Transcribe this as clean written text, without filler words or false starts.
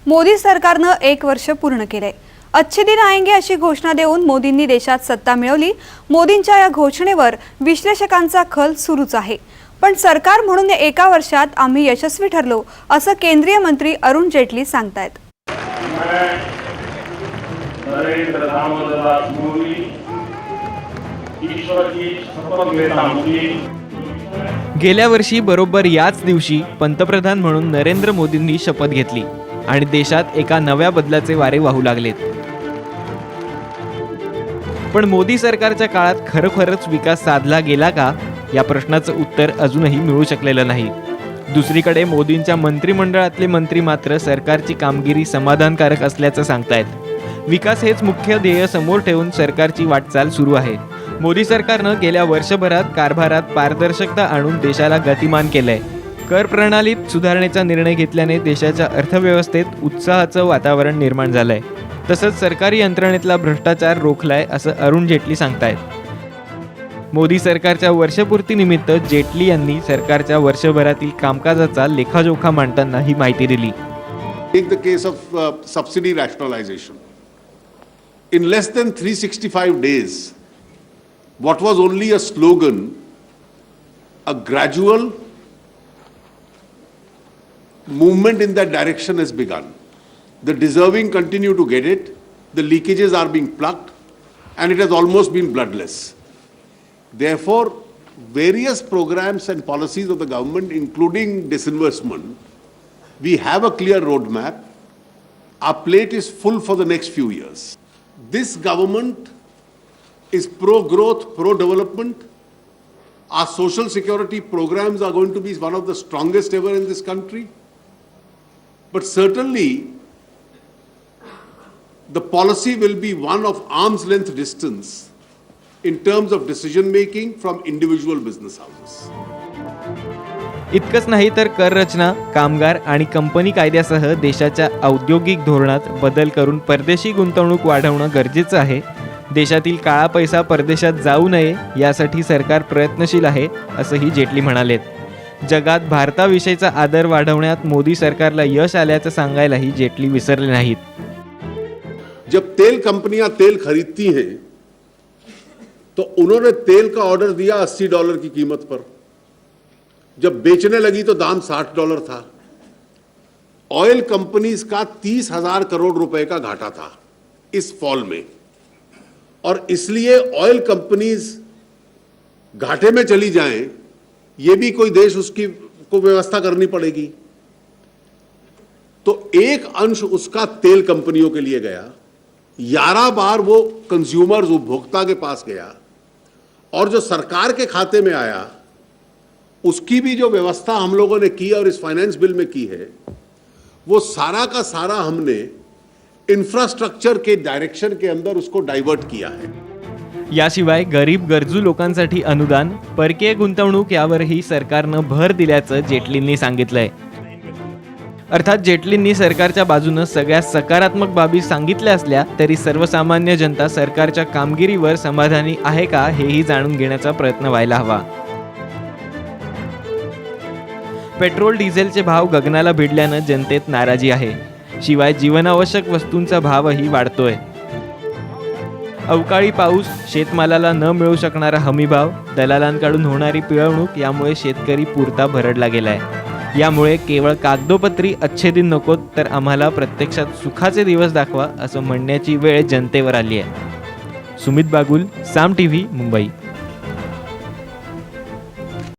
मोदी सरकारनं 1 वर्ष पूर्ण केलंय। अच्छे दिन आएंगे अशी घोषणा देऊन मोदींनी देशात सत्ता मिळवली। मोदींच्या या घोषणेवर विश्लेषकांचा खल सुरूच आहे। पण सरकार म्हणून 1 वर्षात आम्ही यशस्वी ठरलो असं केंद्रीय मंत्री अरुण जेटली सांगतायत। गेल्या वर्षी बरोबर याच दिवशी पंतप्रधान म्हणून नरेंद्र मोदींनी शपथ घेतली आणि देशात एका नव्या बदलाचे वारे वाहू लागलेत। पण मोदी सरकारच्या काळात खरोखरच विकास साधला गेला का या प्रश्नाचं उत्तर अजूनही मिळू शकलेलं नाही। दुसरीकडे मोदींच्या मंत्रिमंडळातले मंत्री मात्र सरकारची कामगिरी समाधानकारक असल्याचं सांगतायत। विकास हेच मुख्य ध्येय समोर ठेवून सरकारची वाटचाल सुरू आहे। मोदी सरकारनं गेल्या वर्षभरात कारभारात पारदर्शकता आणून देशाला गतिमान केलंय। कर प्रणालीत सुधारणेचा निर्णय घेतल्याने देशाच्या अर्थव्यवस्थेत उत्साहाचं वातावरण निर्माण झालंय। तसंच सरकारी यंत्रणेतला भ्रष्टाचार रोखलाय असं अरुण जेटली सांगतायत। मोदी सरकारच्या वर्षपूर्तीनिमित्त जेटली यांनी सरकारच्या वर्षभरातील कामकाजाचा लेखाजोखा मांडताना ही माहिती दिली। Take the case of subsidy rationalization. In less than 365 days, what was only a slogan, a gradual movement in that direction has begun. The deserving continue to get it, the leakages are being plugged, and it has almost been bloodless. Therefore, various programs and policies of the government, including disinvestment, we have a clear roadmap. Our plate is full for the next few years. This government is pro-growth, pro-development. Our social security programs are going to be one of the strongest ever in this country. But certainly, the policy will be one of arm's length distance in terms of decision making from individual business houses. इतकंच नाही तर कर रचना, कामगार आणि company कायद्यासह देशाच्या औद्योगिक धोरणात बदल करून परदेशी गुंतवणूक वाढवणं गरजेचं आहे। देशातील काळा पैसा परदेशात जाऊ नये यासाठी सरकार प्रयत्नशील आहे असंही जेटली म्हणालेत। जगात भारताविषयीचा आदर वाढवण्यात मोदी सरकारला यश आल्याचं सांगायलाही जेटली विसरले नाहीत। जब तेल कंपनियां तेल खरीदती हैं तो उन्होंने तेल का ऑर्डर दिया $80 की कीमत पर, जब बेचने लगी तो दाम $60 था। ऑयल कंपनीज का 30,000 करोड़ रुपए का घाटा था इस फॉल में, और इसलिए ऑयल कंपनीज घाटे में चली जाएं, ये भी कोई देश उसकी को व्यवस्था करनी पड़ेगी। तो एक अंश उसका तेल कंपनियों के लिए गया, 11 बार वो कंज्यूमर्स उपभोक्ता के पास गया, और जो सरकार के खाते में आया उसकी भी जो व्यवस्था हम लोगों ने की और इस फाइनेंस बिल में की है, वो सारा का सारा हमने इंफ्रास्ट्रक्चर के डायरेक्शन के अंदर उसको डाइवर्ट किया है। याशिवाय गरीब गरजू लोकांसाठी अनुदान, परकीय गुंतवणूक यावरही सरकारनं भर दिल्याचं जेटलींनी सांगितलंय। अर्थात जेटलींनी सरकारच्या बाजूनं सगळ्या सकारात्मक बाबी सांगितल्या असल्या तरी सर्वसामान्य जनता सरकारच्या कामगिरीवर समाधानी आहे का हेही जाणून घेण्याचा प्रयत्न व्हायला हवा। पेट्रोल डिझेलचे भाव गगनाला भिडल्यानं जनतेत नाराजी आहे। शिवाय जीवनावश्यक वस्तूंचा भावही वाढतोय। अवकाळी पाऊस, शेतमालाला न मिळू शकणारा हमीभाव, दलालांकडून होणारी पिळवणूक यामुळे शेतकरी पुरता भरडला गेलाय। यामुळे केवळ कागदोपत्री अच्छे दिन नकोत तर आम्हाला प्रत्यक्षात सुखाचे दिवस दाखवा असं म्हणण्याची वेळ जनतेवर आली आहे। सुमित बागुल, साम टीव्ही, मुंबई।